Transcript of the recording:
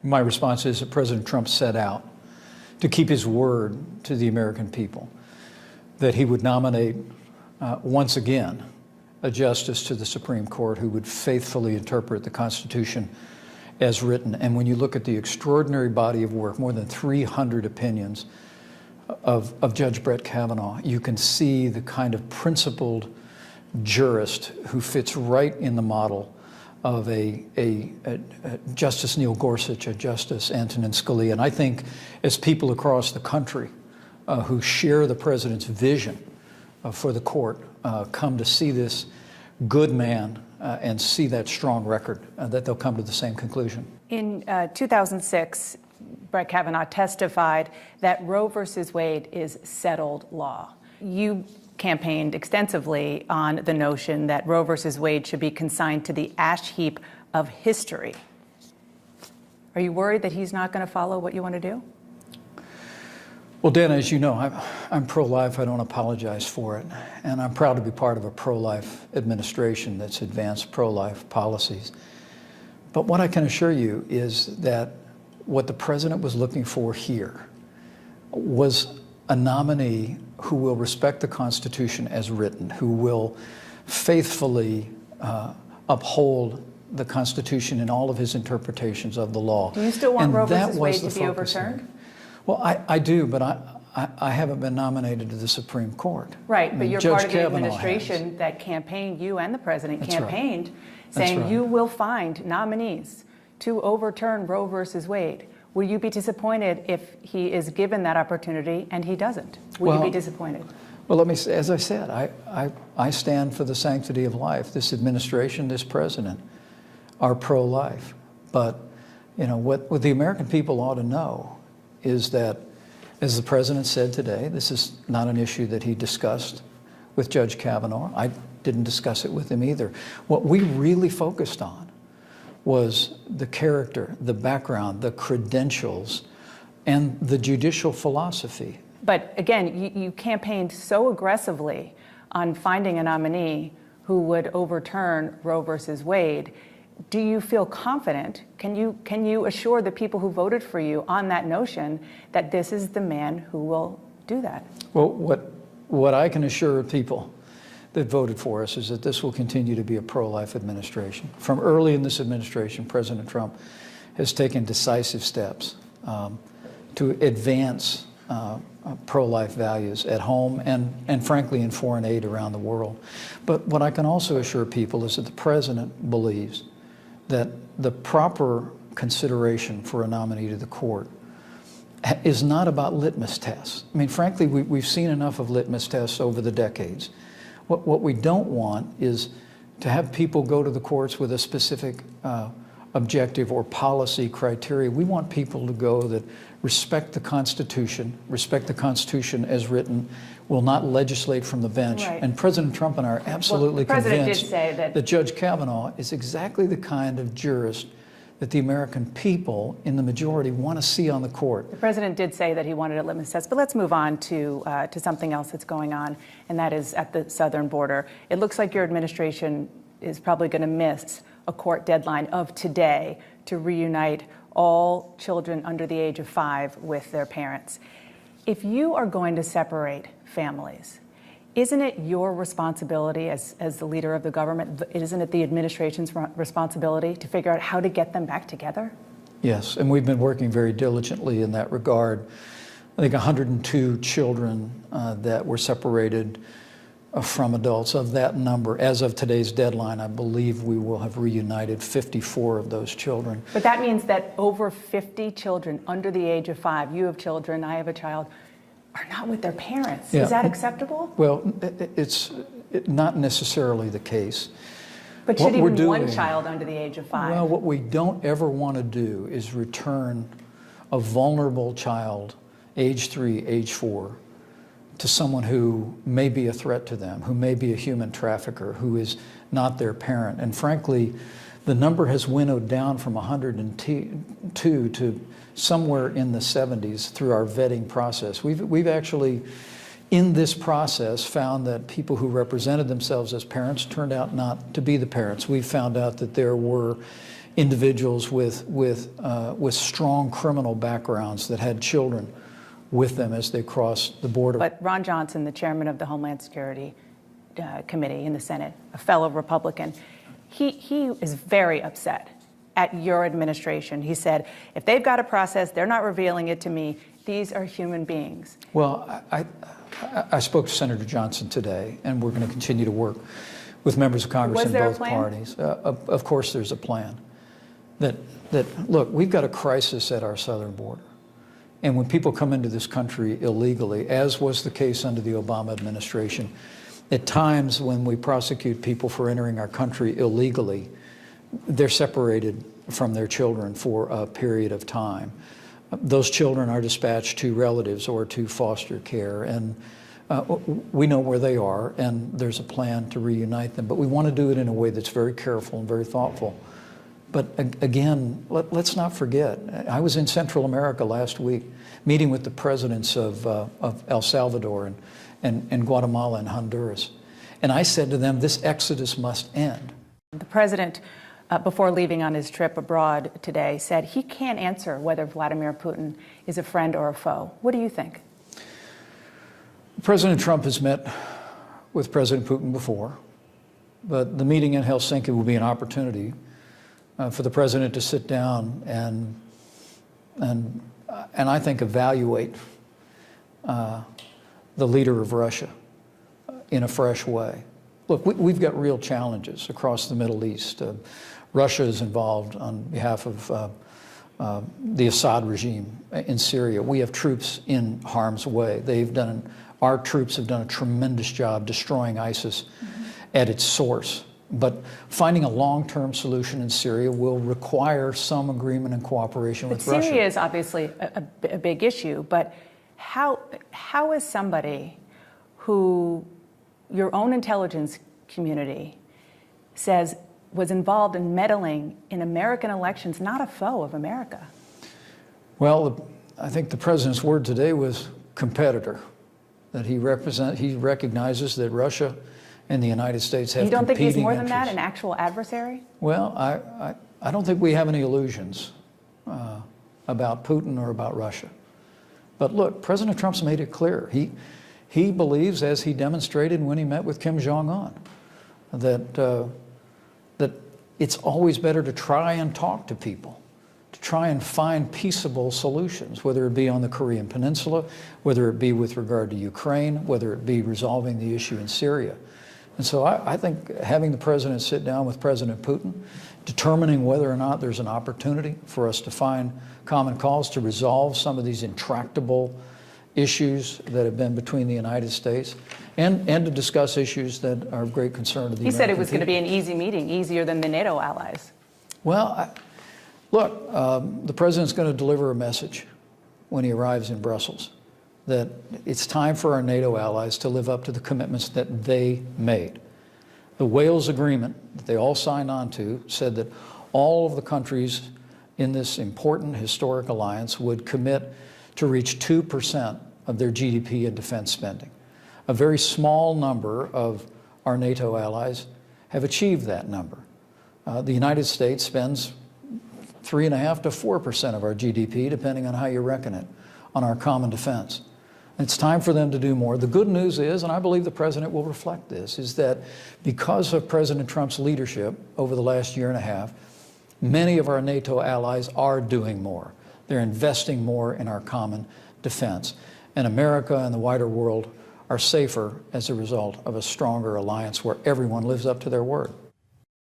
My response is that President Trump set out to keep his word to the American people, that he would nominate once again a justice to the Supreme Court who would faithfully interpret the Constitution as written. And when you look at the extraordinary body of work, more than 300 opinions of Judge Brett Kavanaugh, you can see the kind of principled jurist who fits right in the model of a Justice Neil Gorsuch, a Justice Antonin Scalia. And I think as people across the country who share the president's vision for the court come to see this good man and see that strong record, that they'll come to the same conclusion. In 2006, Brett Kavanaugh testified that Roe versus Wade is settled law. You campaigned extensively on the notion that Roe versus Wade should be consigned to the ash heap of history. Are you worried that he's not going to follow what you want to do? Well, Dana, as you know, I'm pro-life. I don't apologize for it. And I'm proud to be part of a pro-life administration that's advanced pro-life policies. But what I can assure you is that what the president was looking for here was a nominee who will respect the Constitution as written, who will faithfully uphold the Constitution in all of his interpretations of the law. Do you still want Roe versus Wade to be overturned? Well, I do, but I haven't been nominated to the Supreme Court. Right, but you're part of the administration that campaigned, you and the president campaigned, saying you will find nominees to overturn Roe versus Wade. Will you be disappointed if he is given that opportunity and he doesn't? Will you be disappointed? Well, let me say, as I said, I stand for the sanctity of life. This administration, this president are pro-life. But, you know, what the American people ought to know is that, as the president said today, this is not an issue that he discussed with Judge Kavanaugh. I didn't discuss it with him either. What we really focused on was the character, the background, the credentials, and the judicial philosophy. But again, you campaigned so aggressively on finding a nominee who would overturn Roe versus Wade. Do you feel confident? Can you assure the people who voted for you on that notion that this is the man who will do that? Well, what I can assure people that voted for us is that this will continue to be a pro-life administration. From early in this administration, President Trump has taken decisive steps to advance pro-life values at home and frankly in foreign aid around the world. But what I can also assure people is that the president believes that the proper consideration for a nominee to the court is not about litmus tests. I mean, frankly, we've seen enough of litmus tests over the decades. What we don't want is to have people go to the courts with a specific objective or policy criteria. We want people to go that respect the Constitution as written, will not legislate from the bench. Right. And President Trump and I are absolutely convinced that Judge Kavanaugh is exactly the kind of jurist that the American people in the majority want to see on the court. The president did say that he wanted a litmus test, but let's move on to something else that's going on, and that is at the southern border. It looks like your administration is probably going to miss a court deadline of today to reunite all children under the age of 5 with their parents. If you are going to separate families, isn't it your responsibility as the leader of the government, isn't it the administration's responsibility to figure out how to get them back together? Yes, and we've been working very diligently in that regard. I think 102 children that were separated from adults. Of that number, as of today's deadline, I believe we will have reunited 54 of those children. But that means that over 50 children under the age of 5, you have children, I have a child, are not with their parents. Yeah. Is that acceptable? Well, it's not necessarily the case. But should even one child under the age of 5? Well, what we don't ever want to do is return a vulnerable child, age 3, age 4, to someone who may be a threat to them, who may be a human trafficker, who is not their parent. And frankly, the number has winnowed down from 102 to somewhere in the 70s through our vetting process. We've actually, in this process, found that people who represented themselves as parents turned out not to be the parents. We found out that there were individuals with strong criminal backgrounds that had children with them as they crossed the border. But Ron Johnson, the chairman of the Homeland Security Committee in the Senate, a fellow Republican, he is very upset at your administration. He said, if they've got a process, they're not revealing it to me. These are human beings. Well, I spoke to Senator Johnson today, and we're going to continue to work with members of Congress in both parties. Of course there's a plan. That look, we've got a crisis at our southern border. And when people come into this country illegally, as was the case under the Obama administration, at times when we prosecute people for entering our country illegally, they're separated from their children for a period of time. Those children are dispatched to relatives or to foster care, and we know where they are, and there's a plan to reunite them. But we want to do it in a way that's very careful and very thoughtful. But again, let's not forget, I was in Central America last week, meeting with the presidents of El Salvador and Guatemala and Honduras. And I said to them, this exodus must end. The president, before leaving on his trip abroad today, said he can't answer whether Vladimir Putin is a friend or a foe. What do you think? President Trump has met with President Putin before, but the meeting in Helsinki will be an opportunity for the president to sit down and I think evaluate the leader of Russia in a fresh way. Look, we've got real challenges across the Middle East. Russia is involved on behalf of the Assad regime in Syria. We have troops in harm's way. Our troops have done a tremendous job destroying ISIS at its source. But finding a long-term solution in Syria will require some agreement and cooperation with Russia. Syria is obviously a big issue, but how is somebody who your own intelligence community says was involved in meddling in American elections not a foe of America? Well, I think the president's word today was competitor, that he recognizes that Russia and the United States have competing interests. You don't think he's more than that, an actual adversary? Well, I don't think we have any illusions about Putin or about Russia. But look, President Trump's made it clear. He believes, as he demonstrated when he met with Kim Jong-un, that it's always better to try and talk to people, to try and find peaceable solutions, whether it be on the Korean Peninsula, whether it be with regard to Ukraine, whether it be resolving the issue in Syria. And so I think having the president sit down with President Putin, determining whether or not there's an opportunity for us to find common cause to resolve some of these intractable issues that have been between the United States, and to discuss issues that are of great concern to the American people. He said it was going to be an easy meeting, easier than the NATO allies. Well, look, the president's going to deliver a message when he arrives in Brussels, that it's time for our NATO allies to live up to the commitments that they made. The Wales Agreement that they all signed on to said that all of the countries in this important historic alliance would commit to reach 2% of their GDP in defense spending. A very small number of our NATO allies have achieved that number. The United States spends 3.5% to 4% of our GDP, depending on how you reckon it, on our common defense. It's time for them to do more. The good news is, and I believe the president will reflect this, is that because of President Trump's leadership over the last year and a half, many of our NATO allies are doing more. They're investing more in our common defense. And America and the wider world are safer as a result of a stronger alliance where everyone lives up to their word.